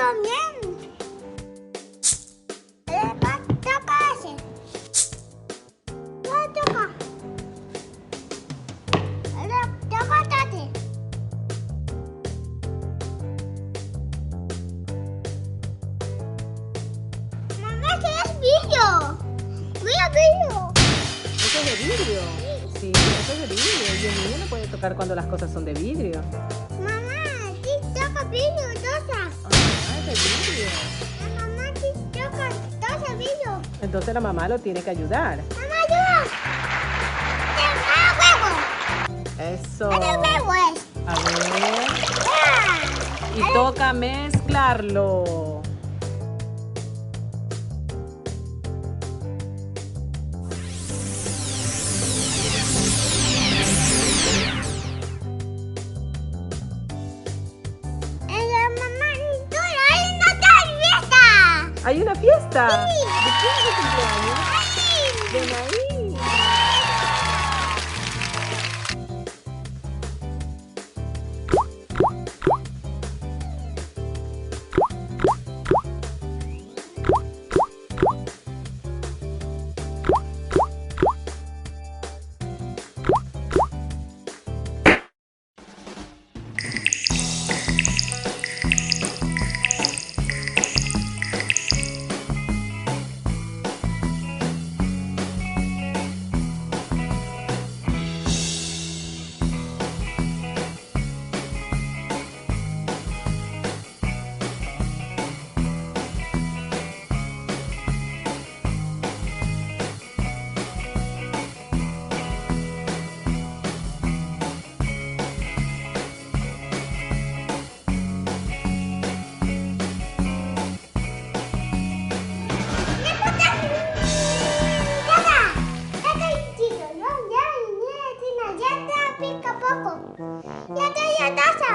también. Toca ese. No toca. Toca tate. Mamá, ¿qué es vidrio? Mira, vidrio. ¿Eso es de vidrio? Sí, eso es de vidrio. Y el niño no puede tocar cuando las cosas son de vidrio. Mamá, sí toca vidrio, cosas. Ah, es de vidrio. La mamá sí toca todo vidrio. Entonces la mamá lo tiene que ayudar. Mamá, ayuda. ¡Te Eso. huevo es! A ver. ¡Ah! Y toca mezclarlo. ¿Hay una fiesta? Sí. ¿De quién es el cumpleaños? De Naí. Ya taza.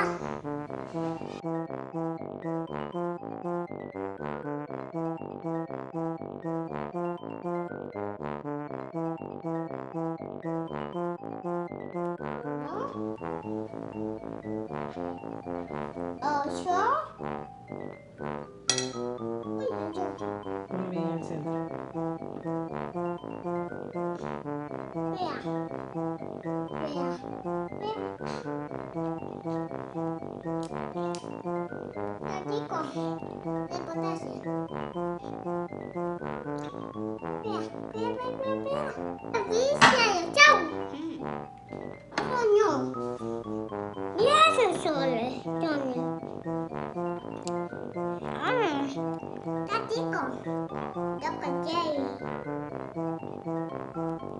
Ocho. Muy bien, el centro. Vea. Vea. Platico de potasio. Vea. Chao. Coño. Mira esos soles, Tony. Platico. Yo conté.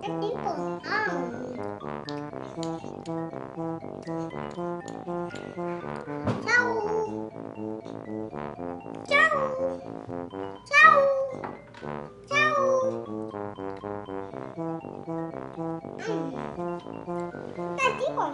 Platico. Chao. Chao. Chao. Chao. Platico.